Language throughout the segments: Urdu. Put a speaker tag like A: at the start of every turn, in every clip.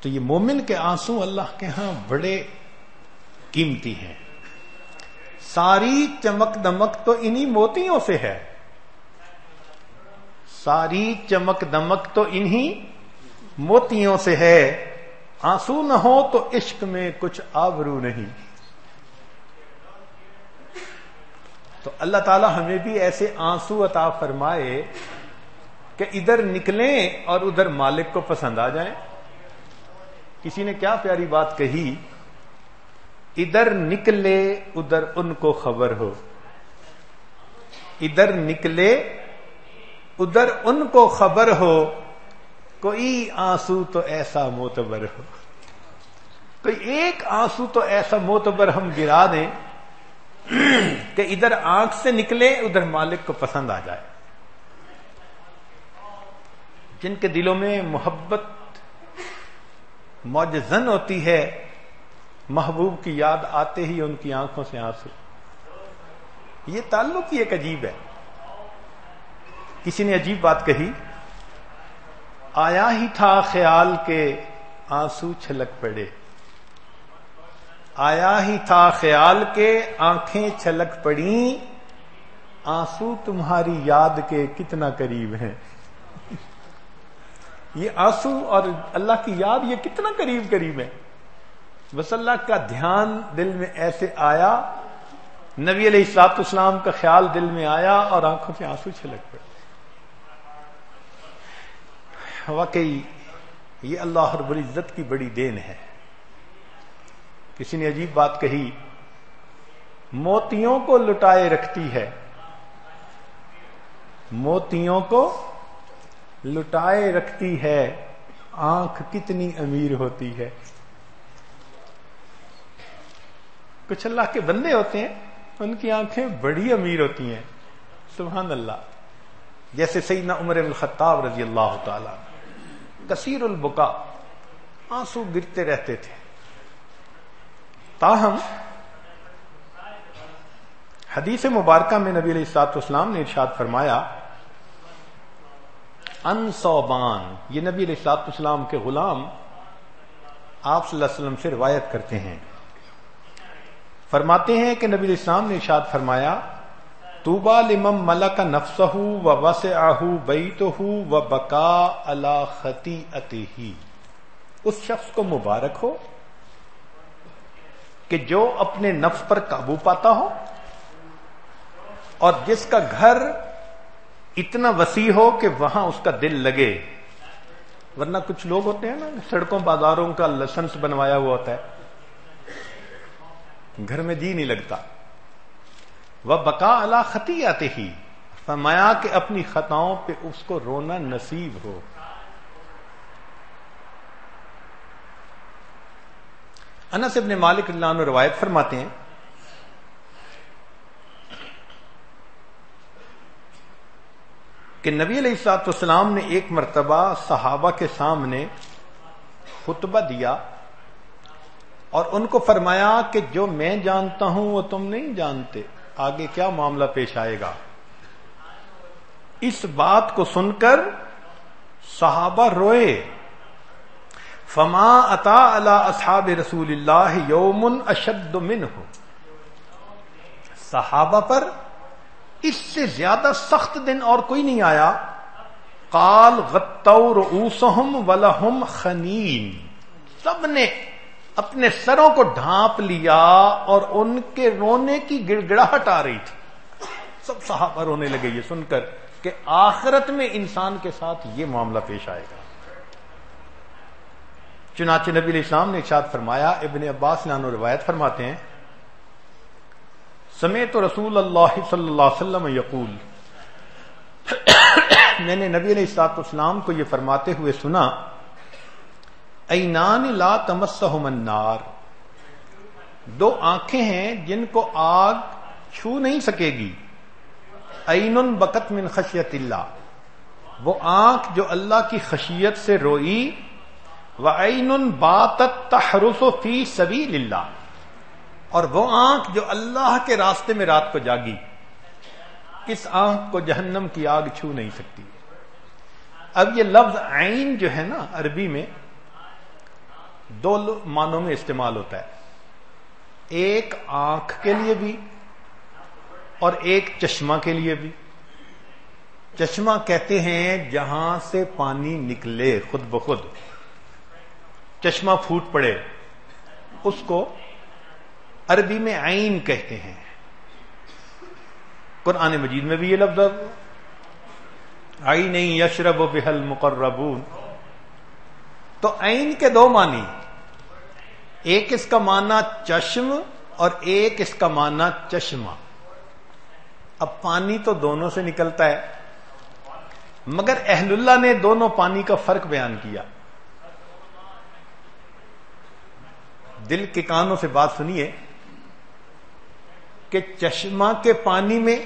A: تو یہ مومن کے آنسو اللہ کے ہاں بڑے قیمتی ہیں. ساری چمک دمک تو انہی موتیوں سے ہے، ساری چمک دمک تو انہی موتیوں سے ہے. آنسو نہ ہو تو عشق میں کچھ آبرو نہیں. تو اللہ تعالی ہمیں بھی ایسے آنسو عطا فرمائے کہ ادھر نکلیں اور ادھر مالک کو پسند آ جائیں. کسی نے کیا پیاری بات کہی، ادھر نکلے ادھر ان کو خبر ہو، ادھر نکلے ادھر ان کو خبر ہو، کوئی آنسو تو ایسا معتبر ہو. کوئی ایک آنسو تو ایسا معتبر ہم گرا دیں کہ ادھر آنکھ سے نکلے ادھر مالک کو پسند آ جائے. جن کے دلوں میں محبت موجزن ہوتی ہے، محبوب کی یاد آتے ہی ان کی آنکھوں سے آنسو. یہ تعلق ہی ایک عجیب ہے. کسی نے عجیب بات کہی، آیا ہی تھا خیال کے آنسو چھلک پڑے، آیا ہی تھا خیال کے آنکھیں چھلک پڑیں، آنسو تمہاری یاد کے کتنا قریب ہیں. یہ آنسو اور اللہ کی یاد یہ کتنا قریب قریب ہے. بس اللہ کا دھیان دل میں ایسے آیا، نبی علیہ الصلوۃ والسلام کا خیال دل میں آیا اور آنکھوں سے آنسو چھلک پڑے. واقعی یہ اللہ رب العزت کی بڑی دین ہے. کسی نے عجیب بات کہی، موتیوں کو لٹائے رکھتی ہے، موتیوں کو لٹائے رکھتی ہے، آنکھ کتنی امیر ہوتی ہے. کچھ اللہ کے بندے ہوتے ہیں ان کی آنکھیں بڑی امیر ہوتی ہیں، سبحان اللہ. جیسے سیدنا عمر بن الخطاب رضی اللہ تعالی، کثیر البکا، آنسو گرتے رہتے تھے. تاہم حدیث مبارکہ میں نبی علیہ الصلوۃ والسلام نے ارشاد فرمایا، ان صوبان، یہ نبی علیہ الصلوۃ والسلام کے غلام آپ صلی اللہ علیہ وسلم سے روایت کرتے ہیں، فرماتے ہیں کہ نبی علیہ السلام نے ارشاد فرمایا، طوبی لمن ملک نفسہ ووسعہ بیتہ وبکا علی خطیئتہ. اس شخص کو مبارک ہو کہ جو اپنے نفس پر قابو پاتا ہو اور جس کا گھر اتنا وسیع ہو کہ وہاں اس کا دل لگے. ورنہ کچھ لوگ ہوتے ہیں نا، سڑکوں بازاروں کا لائسنس بنوایا ہوا ہوتا ہے، گھر میں جی نہیں لگتا. وبکا علی خطیئتہ، فرمایا کہ اپنی خطاؤں پہ اس کو رونا نصیب ہو. انس ابن مالک رضی اللہ عنہ روایت فرماتے ہیں، کہ نبی علیہ الصلوۃ والسلام نے ایک مرتبہ صحابہ کے سامنے خطبہ دیا اور ان کو فرمایا کہ جو میں جانتا ہوں وہ تم نہیں جانتے، آگے کیا معاملہ پیش آئے گا. اس بات کو سن کر صحابہ روئے. فما اتا علی اصحاب رسول اللہ یوم اشد منہ، صحابہ پر اس سے زیادہ سخت دن اور کوئی نہیں آیا. قال غطوا رؤوسہم ولہم خنین، سب نے اپنے سروں کو ڈھانپ لیا اور ان کے رونے کی گڑگڑاہٹ آ رہی تھی. سب صحابہ رونے لگے یہ سن کر کہ آخرت میں انسان کے ساتھ یہ معاملہ پیش آئے گا. چنانچہ نبی علیہ السلام نے ارشاد فرمایا، ابن عباس نے روایت فرماتے ہیں، سمعت رسول اللہ صلی اللہ علیہ وسلم یقول، میں نے نبی علیہ الصلوۃ والسلام کو یہ فرماتے ہوئے سنا، عینان لا تمسہم النار، دو آنکھیں ہیں جن کو آگ چھو نہیں سکے گی. عین بکت من خشیت اللہ، وہ آنکھ جو اللہ کی خشیت سے روئی. وعین باتت تحرس فی سبیل اللہ، اور وہ آنکھ جو اللہ کے راستے میں رات کو جاگی. اس آنکھ کو جہنم کی آگ چھو نہیں سکتی. اب یہ لفظ عین جو ہے نا عربی میں، دو معنوں میں استعمال ہوتا ہے، ایک آنکھ کے لیے بھی اور ایک چشمہ کے لیے بھی۔ چشمہ کہتے ہیں جہاں سے پانی نکلے خود بخود، چشمہ پھوٹ پڑے، اس کو عربی میں عین کہتے ہیں۔ قرآن مجید میں بھی یہ لفظ عین یشرب بها المقربون۔ تو عین کے دو معنی، ایک اس کا معنی چشم اور ایک اس کا معنی چشمہ۔ اب پانی تو دونوں سے نکلتا ہے، مگر اہل اللہ نے دونوں پانی کا فرق بیان کیا۔ دل کے کانوں سے بات سنیے کہ چشمہ کے پانی میں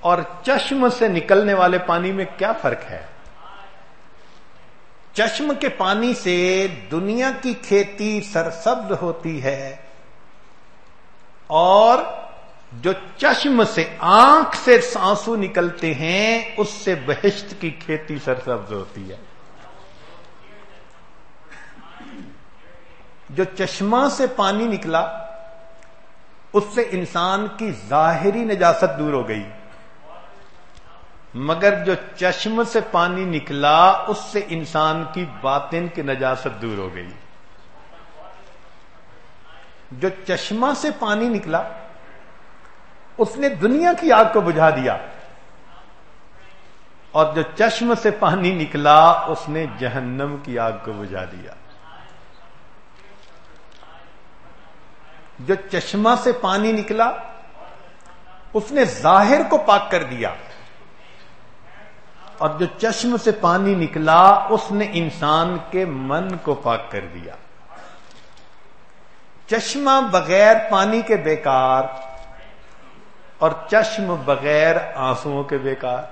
A: اور چشم سے نکلنے والے پانی میں کیا فرق ہے؟ چشم کے پانی سے دنیا کی کھیتی سرسبز ہوتی ہے، اور جو چشم سے آنکھ سے آنسو نکلتے ہیں اس سے بہشت کی کھیتی سرسبز ہوتی ہے۔ جو چشمہ سے پانی نکلا اس سے انسان کی ظاہری نجاست دور ہو گئی، مگر جو چشم سے پانی نکلا اس سے انسان کی باطن کی نجاست دور ہو گئی۔ جو چشمہ سے پانی نکلا اس نے دنیا کی آگ کو بجھا دیا، اور جو چشم سے پانی نکلا اس نے جہنم کی آگ کو بجھا دیا۔ جو چشمہ سے پانی نکلا اس نے ظاہر کو پاک کر دیا، اور جو چشم سے پانی نکلا اس نے انسان کے من کو پاک کر دیا۔ چشمہ بغیر پانی کے بیکار، اور چشم بغیر آنسوؤں کے بیکار۔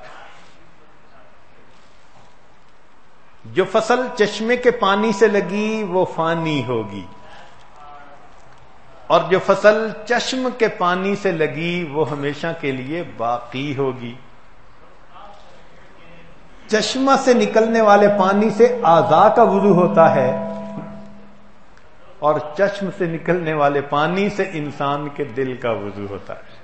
A: جو فصل چشمے کے پانی سے لگی وہ فانی ہوگی، اور جو فصل چشم کے پانی سے لگی وہ ہمیشہ کے لیے باقی ہوگی۔ چشمہ سے نکلنے والے پانی سے اعضاء کا وضو ہوتا ہے، اور چشم سے نکلنے والے پانی سے انسان کے دل کا وضو ہوتا ہے۔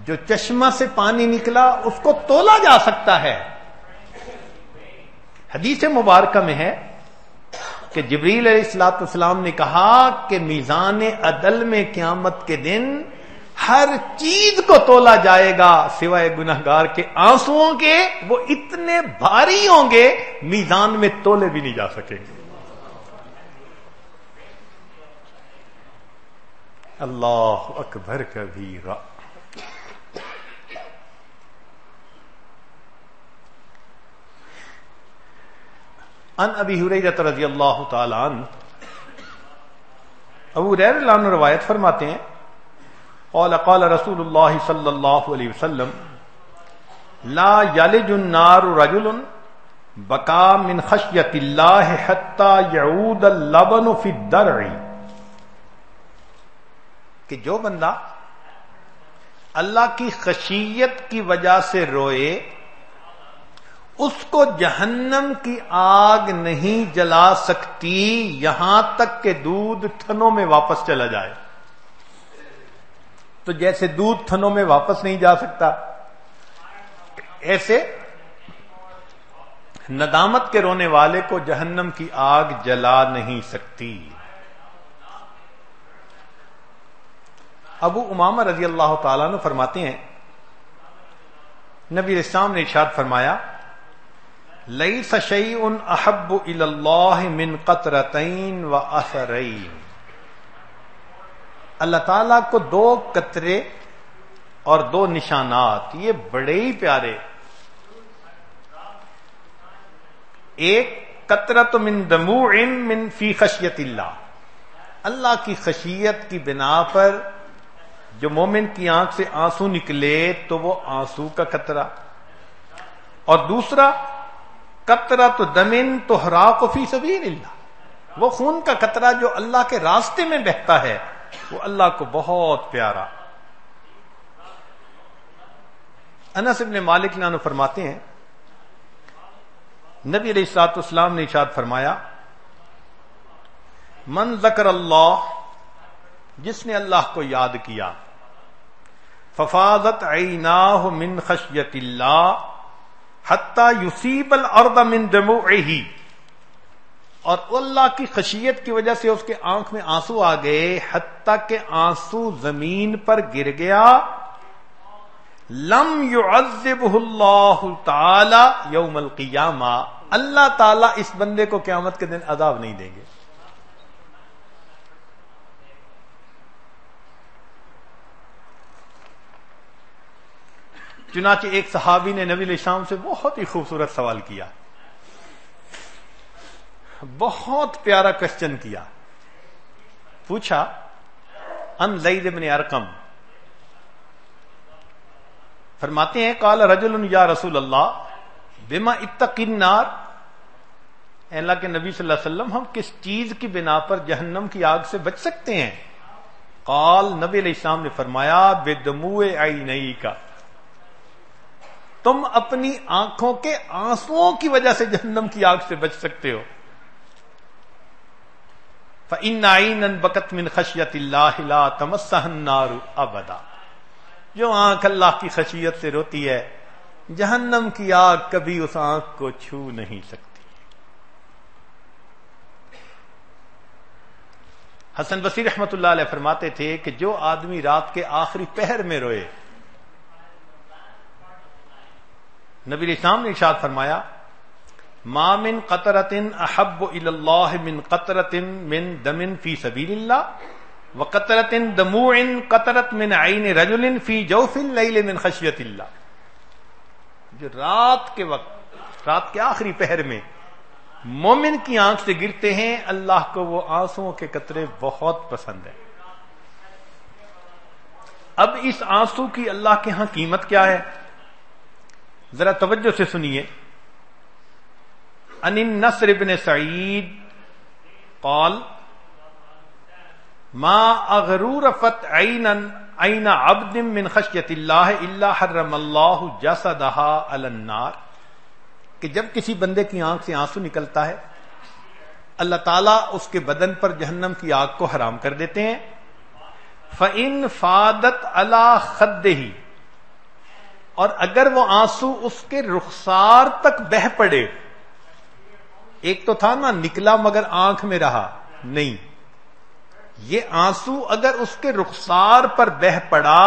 A: جو چشمہ سے پانی نکلا اس کو تولا جا سکتا ہے۔ حدیث مبارکہ میں ہے کہ جبریل علیہ الصلوۃ والسلام نے کہا کہ میزان عدل میں قیامت کے دن ہر چیز کو تولا جائے گا سوائے گنہگار کے آنسوؤں کے، وہ اتنے بھاری ہوں گے میزان میں تولے بھی نہیں جا سکیں گے۔ اللہ اکبر کبیرہ۔ ان ابی ہریرہ رضی اللہ تعالی عنہ، ابو ہریرہ رضی اللہ عنہ روایت فرماتے ہیں قال قال رسول اللہ صلی اللہ علیہ وسلم لا یلج النار رجل بکا من خشیت اللہ حتی یعود اللبن فی الدرع، کہ جو بندہ اللہ کی خشیت کی وجہ سے روئے اس کو جہنم کی آگ نہیں جلا سکتی یہاں تک کہ دودھ تھنوں میں واپس چلا جائے۔ تو جیسے دودھ تھنوں میں واپس نہیں جا سکتا، ایسے ندامت کے رونے والے کو جہنم کی آگ جلا نہیں سکتی۔ ابو امامہ رضی اللہ تعالیٰ عنہ فرماتے ہیں نبی اسلام نے ارشاد فرمایا لیس شیء احب الی اللہ من قطرتین و اثرین، اللہ تعالیٰ کو دو قطرے اور دو نشانات یہ بڑے ہی پیارے، ایک قطرۃ من دموع من فی خشیت اللہ، اللہ کی خشیت کی بنا پر جو مومن کی آنکھ سے آنسو نکلے تو وہ آنسو کا قطرہ، اور دوسرا قطرۃ دم تحراق فی سبیل اللہ، وہ خون کا قطرہ جو اللہ کے راستے میں بہتا ہے، وہ اللہ کو بہت پیارا۔ انس بن مالک عنہ فرماتے ہیں نبی علیہ الصلوۃ والسلام نے ارشاد فرمایا من ذکر اللہ، جس نے اللہ کو یاد کیا، ففاضت عیناہ من خشیت اللہ حتی یصیب الارض من دموعہ، اور اللہ کی خشیت کی وجہ سے اس کے آنکھ میں آنسو آ گئے، حتیٰ کہ آنسو زمین پر گر گیا، لم يعذبہ اللہ تعالی یوم القیامہ، اللہ تعالی اس بندے کو قیامت کے دن عذاب نہیں دیں گے۔ چنانچہ ایک صحابی نے نبی علیہ السلام سے بہت ہی خوبصورت سوال کیا، بہت پیارا کوسچن کیا، پوچھا ان زید بن ارقم، فرماتے ہیں قال رجل یا رسول اللہ بما اتقی النار، اے اللہ کے نبی صلی اللہ علیہ وسلم ہم کس چیز کی بنا پر جہنم کی آگ سے بچ سکتے ہیں؟ قال، نبی علیہ السلام نے فرمایا بدموع عینیک، تم اپنی آنکھوں کے آنسوؤں کی وجہ سے جہنم کی آگ سے بچ سکتے ہو۔ فإن عینا بکت من خشیت اللہ لا تمسها النار ابدا، جو آنکھ اللہ کی خشیت سے روتی ہے جہنم کی آگ کبھی اس آنکھ کو چھو نہیں سکتی۔ حسن بصری رحمت اللہ علیہ فرماتے تھے کہ جو آدمی رات کے آخری پہر میں روئے، نبی علیہ السلام نے ارشاد فرمایا ما من قطرۃ احب الی اللہ من قطرۃ من دم فی سبیل اللہ وقطرۃ دموع قطرت من عین رجل فی جوف اللیل من خشیت اللہ، جو رات کے وقت، رات کے آخری پہر میں مومن کی آنکھ سے گرتے ہیں، اللہ کو وہ آنسوؤں کے قطرے بہت پسند ہیں۔ اب اس آنسو کی اللہ کے ہاں قیمت کیا ہے؟ ذرا توجہ سے سنیے۔ ان النصر بن سعید قال ما اغرورفت عین عبد من خشیت اللہ الا حرم اللہ جسدها علی النار، کہ جب کسی بندے کی آنکھ سے آنسو نکلتا ہے اللہ تعالیٰ اس کے بدن پر جہنم کی آگ کو حرام کر دیتے ہیں۔ فَإِن فَادَتْ عَلَى خَدِّهِ، اور اگر وہ آنسو اس کے رخسار تک بہہ پڑے، ایک تو تھا نا نکلا مگر آنکھ میں رہا نہیں، یہ آنسو اگر اس کے رخسار پر بہہ پڑا،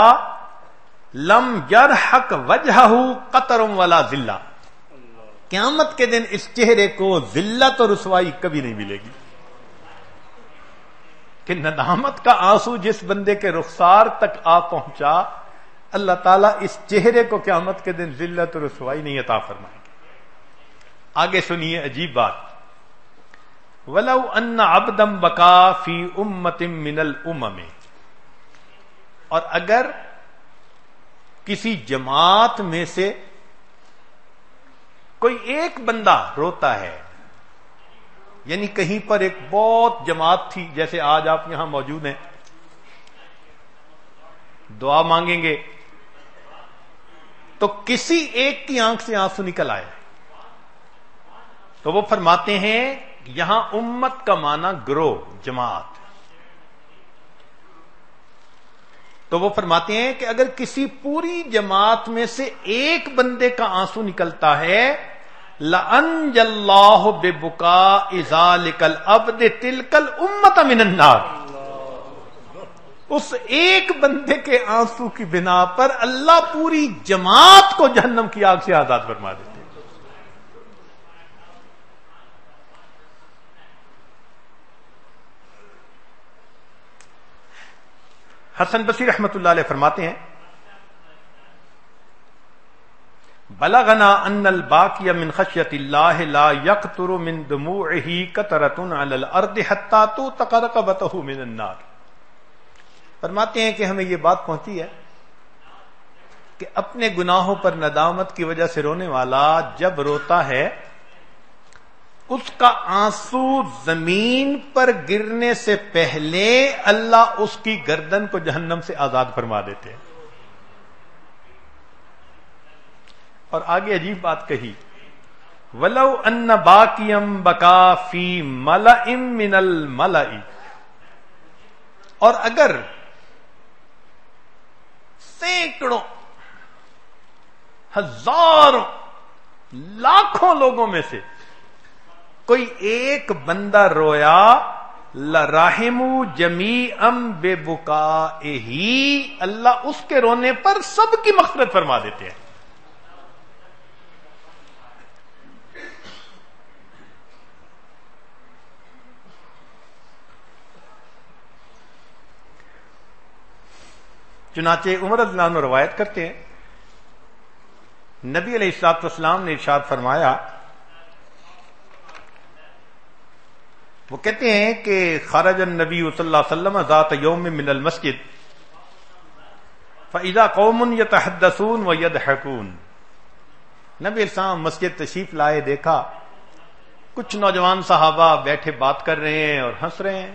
A: لم یرحق وجہہ قطر ولا ذلہ، قیامت کے دن اس چہرے کو ذلت اور رسوائی کبھی نہیں ملے گی۔ کہ ندامت کا آنسو جس بندے کے رخسار تک آ پہنچا، اللہ تعالیٰ اس چہرے کو قیامت کے دن ذلت اور رسوائی نہیں عطا فرمائیں گے۔ آگے سنیے عجیب بات، وَلَوْ أَنَّ عَبْدًا بَكَىٰ فِي أُمَّةٍ مِّنَ الْأُمَمِ، اور اگر کسی جماعت میں سے کوئی ایک بندہ روتا ہے، یعنی کہیں پر ایک بہت جماعت تھی، جیسے آج آپ یہاں موجود ہیں، دعا مانگیں گے تو کسی ایک کی آنکھ سے آنسو نکل آئے، تو وہ فرماتے ہیں یہاں امت کا معنی گروہ، جماعت، تو وہ فرماتے ہیں کہ اگر کسی پوری جماعت میں سے ایک بندے کا آنسو نکلتا ہے، لَأَنْجَ اللَّهُ بِبُكَاءِ ذَلِكَ الْعَبْدِ تِلْكَ الْأُمَّةَ مِنَ النَّارِ، اس ایک بندے کے آنسو کی بنا پر اللہ پوری جماعت کو جہنم کی آگ سے آزاد فرما دیتے ہیں۔ حسن بصری رحمت اللہ علیہ فرماتے ہیں بلغنا ان الباقی من خشیت اللہ لا یقطر من دموعہ قطرۃ علی الارض حتی توثق رقبتہ من النار، فرماتے ہیں کہ ہمیں یہ بات پہنچی ہے کہ اپنے گناہوں پر ندامت کی وجہ سے رونے والا جب روتا ہے، اس کا آنسو زمین پر گرنے سے پہلے اللہ اس کی گردن کو جہنم سے آزاد فرما دیتے ہیں۔ اور آگے عجیب بات کہی، ولو ان باقیم بقا فی ملئ من الملئ، اور اگر سینکڑوں ہزاروں لاکھوں لوگوں میں سے کوئی ایک بندہ رویا، لرحموا جمیعا ببکائہ، اللہ اس کے رونے پر سب کی مغفرت فرما دیتے ہیں۔ چنانچہ عمر رضی اللہ عنہ روایت کرتے ہیں، نبی علیہ الصلوۃ والسلام نے ارشاد فرمایا، وہ کہتے ہیں کہ خرج النبی صلی اللہ علیہ وسلم ذات یوم من المسجد فاذا قوم یتحدثون ویضحکون، نبی علیہ السلام مسجد تشریف لائے، دیکھا کچھ نوجوان صحابہ بیٹھے بات کر رہے ہیں اور ہنس رہے ہیں۔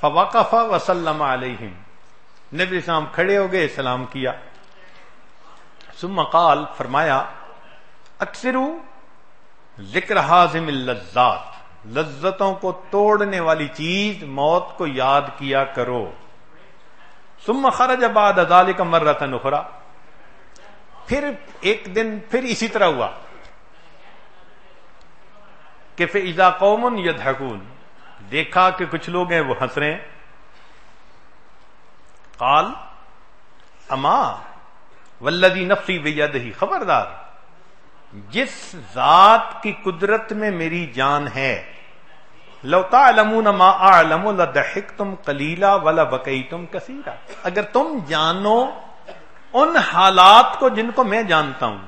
A: فوقف وسلم علیہم، نبی علیہ السلام کھڑے ہو گئے، سلام کیا۔ ثم قال، فرمایا، اکثروا ذکر حازم اللذات، لذتوں کو توڑنے والی چیز موت کو یاد کیا کرو۔ ثم خرج بعد ذلك مرۃ اخرى، پھر ایک دن پھر اسی طرح ہوا کہ فاذا قوم یضحکون، دیکھا کہ کچھ لوگ ہیں وہ ہنس رہے ہیں۔ قال اما والذی نفسی بیدہ، خبردار جس ذات کی قدرت میں میری جان ہے، لو تعلمون ما اعلم لضحکتم قلیلا ولبکیتم کثیرا، اگر تم جانو ان حالات کو جن کو میں جانتا ہوں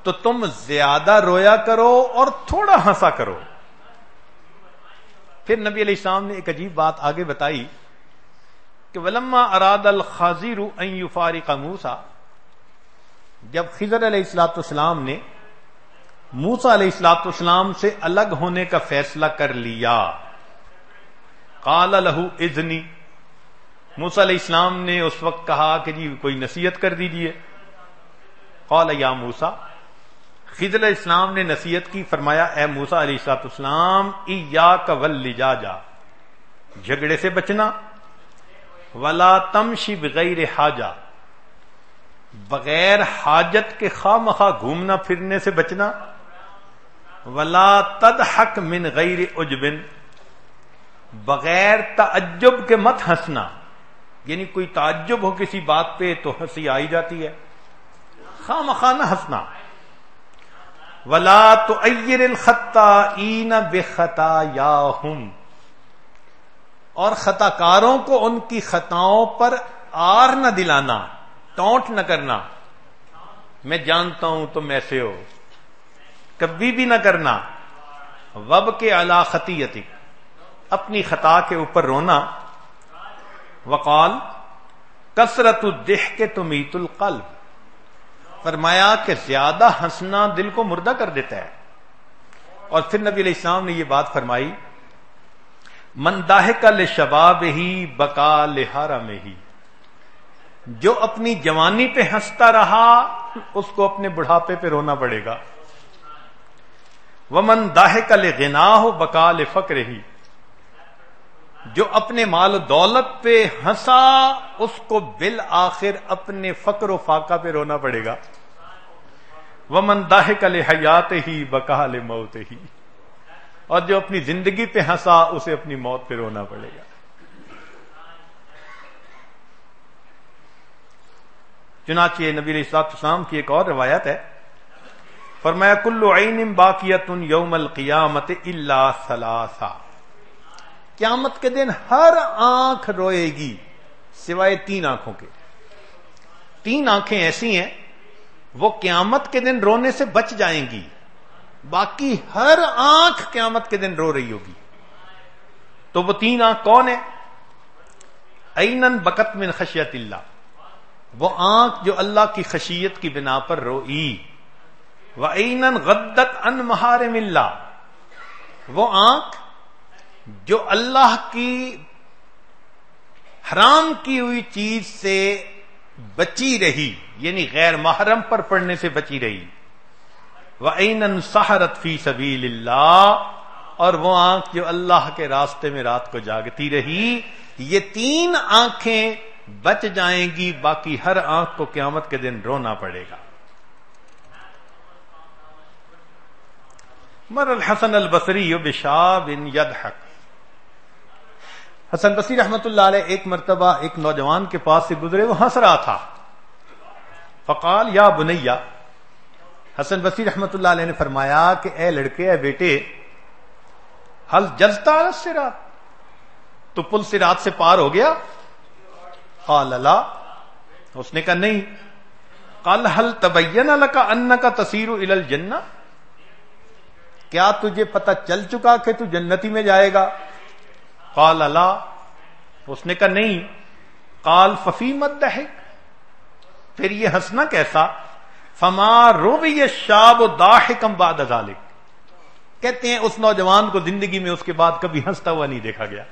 A: تو تم زیادہ رویا کرو اور تھوڑا ہنسا کرو۔ پھر نبی علیہ السلام نے ایک عجیب بات آگے بتائی کہ ولما اراد الخضر ان یفارق موسیٰ، جب خضر علیہ السلام نے موسیٰ علیہ السلام سے الگ ہونے کا فیصلہ کر لیا، قال له اذنی، موسیٰ علیہ السلام نے اس وقت کہا کہ جی کوئی نصیحت کر دیجئے۔ قال یا موسیٰ، خضر علیہ السلام نے نصیحت کی، فرمایا اے موسیٰ علیہ السلام، ایاک واللجاجہ، جھگڑے سے بچنا، ولا تمشی بغیر حاجہ، بغیر حاجت کے خواہ مخواہ گھومنا پھرنے سے بچنا، ولا تضحک من غیر عجب، بغیر تعجب کے مت ہنسنا، یعنی کوئی تعجب ہو کسی بات پہ تو ہنسی آئی جاتی ہے، خواہ مخواہ نہ ہنسنا، ولا تعیر الخطائین بخطایاہم، اور خطا کاروں کو ان کی خطاؤں پر آر نہ دلانا، ٹونٹ نہ کرنا، میں جانتا ہوں تم ایسے ہو، کبھی بھی نہ کرنا۔ وابکی علی خطیئتک، اپنی خطا کے اوپر رونا۔ وقال کثرت الضحک تمیت القلب، فرمایا کہ زیادہ ہنسنا دل کو مردہ کر دیتا ہے۔ اور پھر نبی علیہ السلام نے یہ بات فرمائی، من ضاحک لشبابہ بکا لحرمہ، جو اپنی جوانی پہ ہنستا رہا اس کو اپنے بڑھاپے پہ رونا پڑے گا۔ ومن ضاحک لغناہ بکا لفقرہ، جو اپنے مال و دولت پہ ہنسا اس کو بالآخر اپنے فقر و فاقہ پہ رونا پڑے گا۔ ومن ضاحک لحیاتہ بکا لموتہ، اور جو اپنی زندگی پہ ہنسا اسے اپنی موت پہ رونا پڑے گا۔ چنانچہ نبی علیہ السلام کی ایک اور روایت ہے، فرمایا کل عین باقیۃ یوم القیامت الا ثلاثہ، قیامت کے دن ہر آنکھ روئے گی سوائے تین آنکھوں کے۔ تین آنکھیں ایسی ہیں وہ قیامت کے دن رونے سے بچ جائیں گی، باقی ہر آنکھ قیامت کے دن رو رہی ہوگی۔ تو وہ تین آنکھ کون ہیں؟ عینن بکت من خشیت اللہ، وہ آنکھ جو اللہ کی خشیت کی بنا پر روئی، وعینن غدت عن محارم اللہ، وہ آنکھ جو اللہ کی حرام کی ہوئی چیز سے بچی رہی، یعنی غیر محرم پر پڑنے سے بچی رہی۔ وَأَيْنَ انسحرت فِي سَبِيلِ اللَّهِ، اور وہ آنکھ جو اللہ کے راستے میں رات کو جاگتی رہی. یہ 3 آنکھیں بچ جائیں گی، باقی ہر آنکھ کو قیامت کے دن رونا پڑے گا. مر الحسن البصری بشاب یضحک. حسن بصری رحمت اللہ علیہ ایک مرتبہ ایک نوجوان کے پاس سے گزرے، وہ ہنس رہا تھا. فقال یا بنیا، حسن بصری رحمت اللہ علیہ نے فرمایا کہ اے لڑکے، اے بیٹے، حل جزتا علی الصراط، تو پل صراط سے پار ہو گیا؟ قال لا، اس نے کہا نہیں. قال هل تبین لك انك تسیر الی الجنہ، کیا تجھے پتہ چل چکا کہ تو جنتی میں جائے گا؟ قال لا، اس نے کہا نہیں. قال ففیم الضحک، پھر یہ ہنسنا کیسا؟ فما روی الشاب ضاحکا بعد ذلک، کہتے ہیں اس نوجوان کو زندگی میں اس کے بعد کبھی ہنستا ہوا نہیں دیکھا گیا.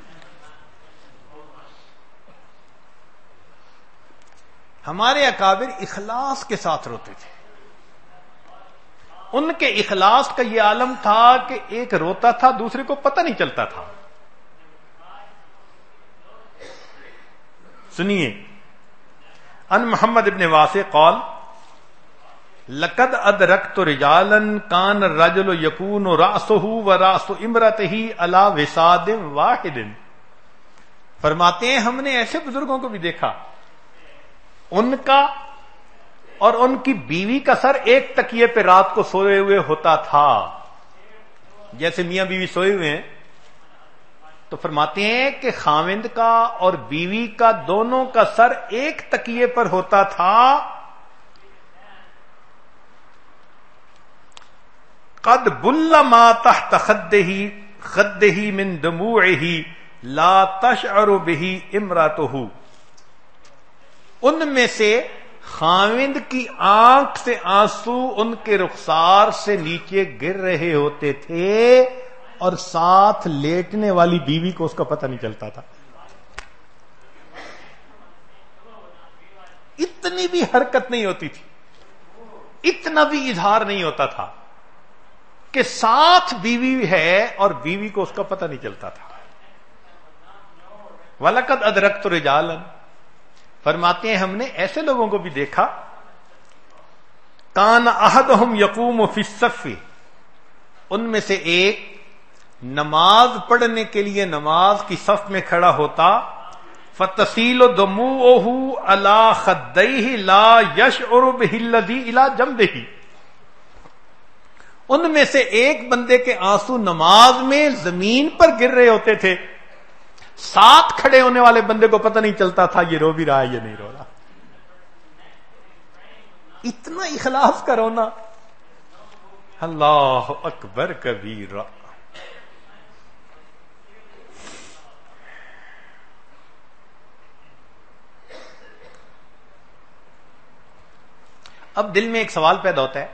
A: ہمارے اکابر اخلاص کے ساتھ روتے تھے. ان کے اخلاص کا یہ عالم تھا کہ ایک روتا تھا، دوسرے کو پتہ نہیں چلتا تھا. سنیے، ان محمد ابن واسع قال لقد ادرکت رجالا کان الرجل یکون رأسه ورأس امرأته علی وساد واحد. فرماتے ہیں ہم نے ایسے بزرگوں کو بھی دیکھا، ان کا اور ان کی بیوی کا سر ایک تکیے پہ رات کو سوئے ہوئے ہوتا تھا. جیسے میاں بیوی سوئے ہوئے ہیں تو فرماتے ہیں کہ خاوند کا اور بیوی کا دونوں کا سر ایک تکیے پر ہوتا تھا. قد بل ما تحت خده من دموعه لا تشعر به امراته. ان میں سے خاوند کی آنکھ سے آنسو ان کے رخسار سے نیچے گر رہے ہوتے تھے اور ساتھ لیٹنے والی بیوی کو اس کا پتہ نہیں چلتا تھا. اتنی بھی حرکت نہیں ہوتی تھی، اتنا بھی اظہار نہیں ہوتا تھا کہ ساتھ بیوی ہے اور بیوی کو اس کا پتہ نہیں چلتا تھا. وَلَقَدْ أَدْرَكْتُ رِجَالًا، فرماتے ہیں ہم نے ایسے لوگوں کو بھی دیکھا. کان احدہم یقوم فی الصف، ان میں سے ایک نماز پڑھنے کے لیے نماز کی صف میں کھڑا ہوتا. فتسیل دموعہ علی خدیہ لا یشعر بہ الذی الی جنبہ. ان میں سے ایک بندے کے آنسو نماز میں زمین پر گر رہے ہوتے تھے، ساتھ کھڑے ہونے والے بندے کو پتہ نہیں چلتا تھا یہ رو بھی رہا ہے یا نہیں رو رہا. اتنا اخلاص کا رونا. اللہ اکبر کبیرہ. اب دل میں ایک سوال پیدا ہوتا ہے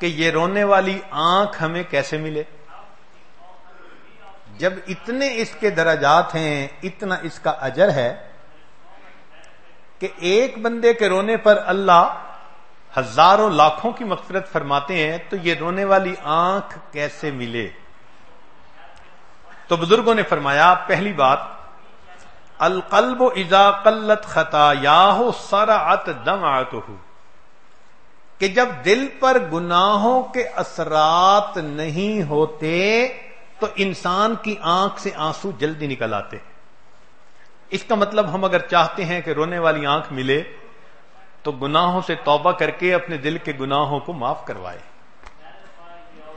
A: کہ یہ رونے والی آنکھ ہمیں کیسے ملے؟ جب اتنے اس کے درجات ہیں، اتنا اس کا اجر ہے کہ ایک بندے کے رونے پر اللہ ہزاروں لاکھوں کی مغفرت فرماتے ہیں، تو یہ رونے والی آنکھ کیسے ملے؟ تو بزرگوں نے فرمایا، پہلی بات، القلب اذا قلت خطایاہ سرعت دمعتہ، کہ جب دل پر گناہوں کے اثرات نہیں ہوتے تو انسان کی آنکھ سے آنسو جلدی نکل آتے. اس کا مطلب ہم اگر چاہتے ہیں کہ رونے والی آنکھ ملے تو گناہوں سے توبہ کر کے اپنے دل کے گناہوں کو معاف کروائے.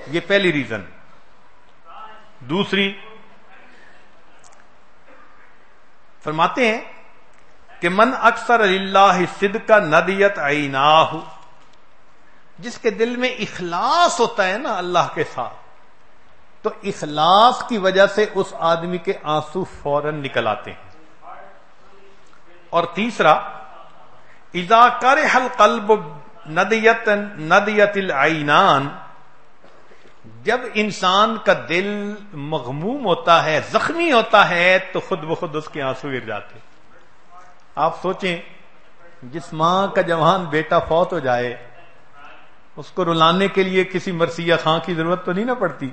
A: یہ پہلی ریزن. دوسری، فرماتے ہیں کہ من اکثر للہ صدق ندیت عیناہ، جس کے دل میں اخلاص ہوتا ہے نا اللہ کے ساتھ، تو اخلاص کی وجہ سے اس آدمی کے آنسو فوراً نکل آتے ہیں. اور تیسرا، اذا کرہ القلب ندیت العینان، جب انسان کا دل مغموم ہوتا ہے، زخمی ہوتا ہے، تو خود بخود اس کے آنسو گر جاتے. آپ سوچیں، جس ماں کا جوان بیٹا فوت ہو جائے اس کو رلانے کے لیے کسی مرثیہ خاں کی ضرورت تو نہیں نہ پڑتی.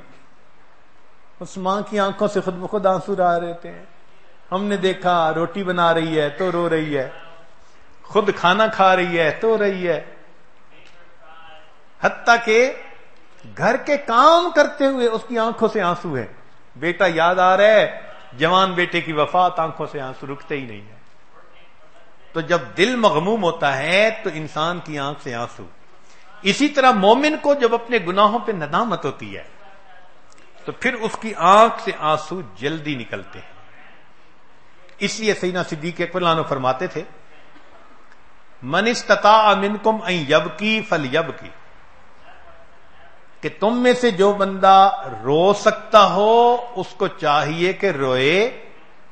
A: اس ماں کی آنکھوں سے خود بخود آنسو آ رہے تھے. ہم نے دیکھا روٹی بنا رہی ہے تو رو رہی ہے, خود کھانا کھا رہی ہے تو رہی ہے, حتیٰ کہ گھر کے کام کرتے ہوئے اس کی آنکھوں سے آنسو ہے. بیٹا یاد آ رہا ہے, جوان بیٹے کی وفات, آنکھوں سے آنسو رکتے ہی نہیں ہے. تو جب دل مغموم ہوتا ہے تو انسان کی آنکھ سے آنسو. اسی طرح مومن کو جب اپنے گناہوں پہ ندامت ہوتی ہے تو پھر اس کی آنکھ سے آنسو جلدی نکلتے ہیں. اس لیے سیدنا صدیق اکبر عنہ فرماتے تھے, من استطاع منکم ان یبکی فلیبکی, کہ تم میں سے جو بندہ رو سکتا ہو اس کو چاہیے کہ روئے,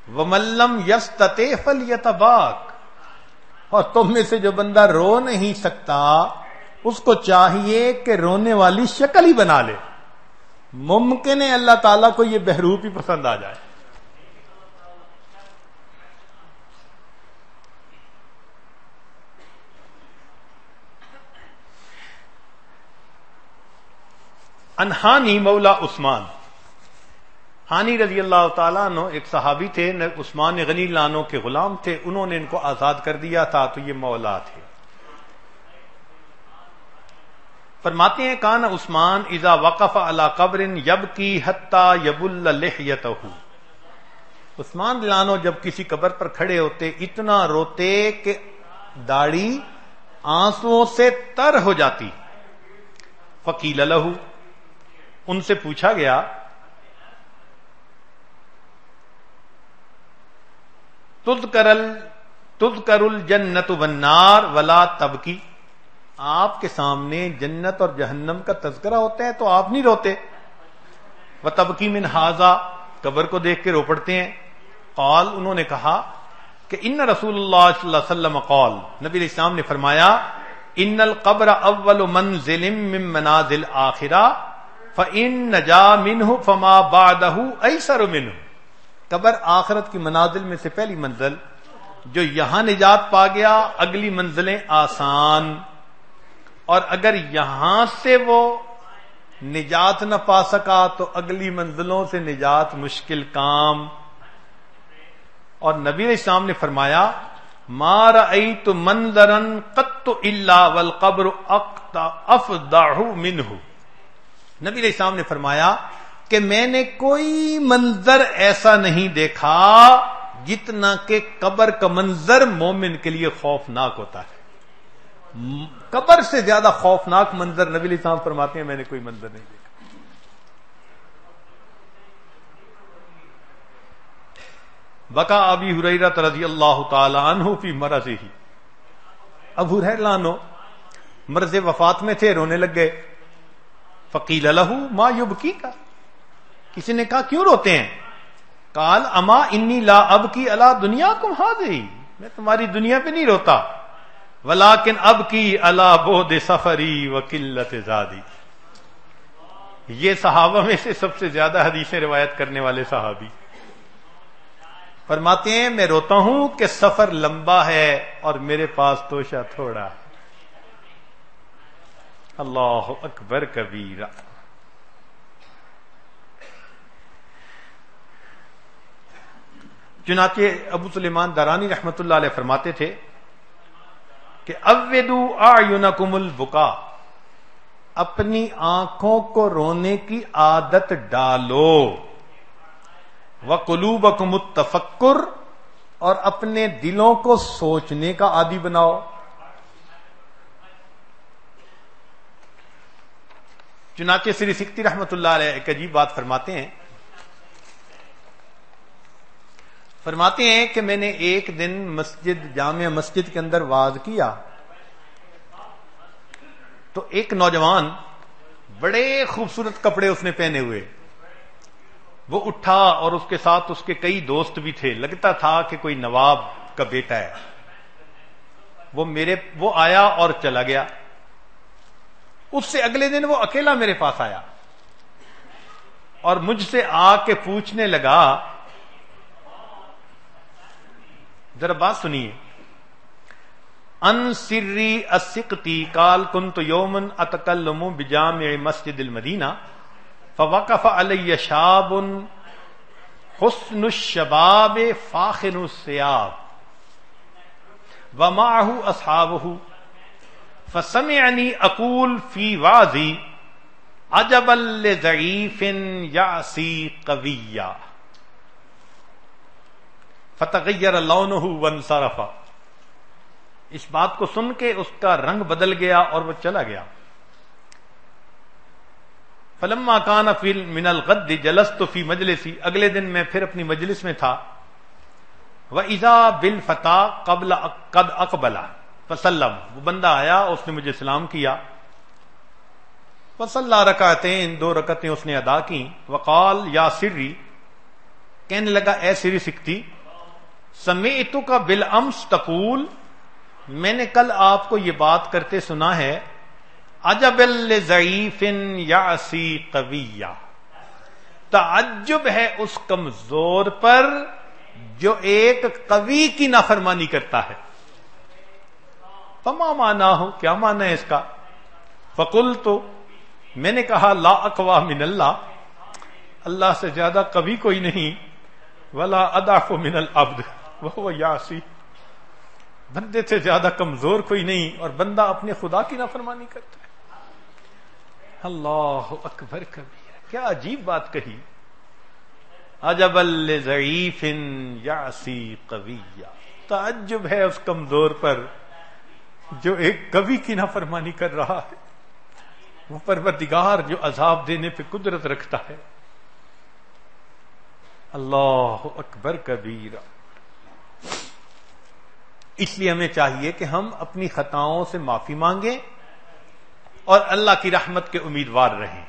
A: ومن لم یستطع فلیتباک, اور تم میں سے جو بندہ رو نہیں سکتا اس کو چاہیے کہ رونے والی شکل ہی بنا لے. ممکن ہے اللہ تعالیٰ کو یہ بہروپ ہی پسند آ جائے. انہانی مولا عثمان, ہانی رضی اللہ تعالیٰ عنہ ایک صحابی تھے, عثمان غنی لانو کے غلام تھے, انہوں نے ان کو آزاد کر دیا تھا تو یہ مولا تھے. فرماتے ہیں کان عثمان اذا وقف علی قبر یبکی حتی یبل لحیتہ, عثمان لانو جب کسی قبر پر کھڑے ہوتے اتنا روتے کہ داڑھی آنسوؤں سے تر ہو جاتی. فقیل لہ, ان سے پوچھا گیا تذکر الجنت والنار ولا تبکی, آپ کے سامنے جنت اور جہنم کا تذکرہ ہوتا ہے تو آپ نہیں روتے. وتبکی من ھذا, قبر کو دیکھ کے رو پڑتے ہیں. قال, انہوں نے کہا کہ ان رسول اللہ صلی اللہ علیہ وسلم قال, نبی علیہ السلام نے فرمایا, ان القبر اول منزل من منازل آخرہ فَإِن نَجَا مِنْهُ فَمَا بَعْدَهُ أَيْسَرُ مِنْهُ, قبر آخرت کی منازل میں سے پہلی منزل, جو یہاں نجات پا گیا اگلی منزلیں آسان, اور اگر یہاں سے وہ نجات نہ پا سکا تو اگلی منزلوں سے نجات مشکل کام. اور نبی علیہ السلام نے فرمایا ما رأیت منظرا قط الا والقبر افضع منه, نبی علیہ السلام نے فرمایا کہ میں نے کوئی منظر ایسا نہیں دیکھا جتنا کہ قبر کا منظر مومن کے لیے خوفناک ہوتا ہے. قبر سے زیادہ خوفناک منظر نبی علیہ السلام فرماتے ہیں میں نے کوئی منظر نہیں دیکھا. بقا ابی ہریرہ رضی اللہ تعالی عنہ فی مرضہ, ابو ہریرہ عنہ مرض وفات میں تھے, رونے لگ گئے. فقیل لہ ما یبکیک, کسی نے کہا کیوں روتے ہیں؟ قال اما انی لا ابکی علی دنیاکم ھذہ, میں تمہاری دنیا پہ نہیں روتا, ولکن ابکی علی بعد سفری وقلت زادی. یہ صحابہ میں سے سب سے زیادہ حدیثیں روایت کرنے والے صحابی فرماتے ہیں میں روتا ہوں کہ سفر لمبا ہے اور میرے پاس توشہ تھوڑا ہے. اللہ اکبر کبیرہ. چنانچہ ابو سلیمان دارانی رحمت اللہ علیہ فرماتے تھے کہ اودو اعینکم البکا, اپنی آنکھوں کو رونے کی عادت ڈالو, وقلوبکم التفکر, اور اپنے دلوں کو سوچنے کا عادی بناؤ. چنانچہ سری سکتی رحمت اللہ علیہ ایک عجیب بات فرماتے ہیں, فرماتے ہیں کہ میں نے ایک دن جامع مسجد کے اندر وعظ کیا تو ایک نوجوان بڑے خوبصورت کپڑے اس نے پہنے ہوئے, وہ اٹھا اور اس کے ساتھ اس کے کئی دوست بھی تھے, لگتا تھا کہ کوئی نواب کا بیٹا ہے. وہ آیا اور چلا گیا. اس سے اگلے دن وہ اکیلا میرے پاس آیا اور مجھ سے آ کے پوچھنے لگا, ذرا بات سنیے, ان سری السقطی قال كنت يوما اتكلم بجامع مسجد المدینہ فوقف علی شاب حسن الشباب فاخر الثياب ومعه اصحابه فسمعني اقول في وعظي عجبا لضعيف يعصي قويا فتغیر لونه وانصرف. اس بات کو سن کے اس کا رنگ بدل گیا اور وہ چلا گیا. فلما کان فی من الغد جلست فی مجلسی. اگلے دن میں پھر اپنی مجلس میں تھا. وَإِذَا بِالْفَتَى قَدْ أَقْبَلَ فَسَلَّمَ. وہ بندہ آیا، اس نے مجھے سلام کیا. وَصَلَّى رَكَعَتَيْن. 2 رکعتیں اس نے ادا کی. وقال یا سری. کہنے لگا اے سری سکتی. سمعتک بالامس تقول. میں نے کل آپ کو یہ بات کرتے سنا ہے. عجب لضعیف یعصی قویا. تعجب ہے اس کمزور پر جو ایک قوی کی نافرمانی کرتا ہے. فما معنی ہو، کیا معنی ہے اس کا؟ فقلت، میں نے کہا لا اقوی من اللہ. اللہ سے زیادہ قوی کوئی نہیں. ولا اضعف من العبد وهو یعصی. بندے سے زیادہ کمزور کوئی نہیں اور بندہ اپنے خدا کی نافرمانی کرتا ہے. اللہ اکبر کبیر. کیا عجیب بات کہی. عجب لضعیف یعصی قویا. تعجب ہے اس کمزور پر جو ایک قوی کی نافرمانی کر رہا ہے. وہ پروردگار جو عذاب دینے پہ قدرت رکھتا ہے. اللہ اکبر کبیر. اس لیے ہمیں چاہیے کہ ہم اپنی خطاؤں سے معافی مانگیں اور اللہ کی رحمت کے امیدوار رہیں.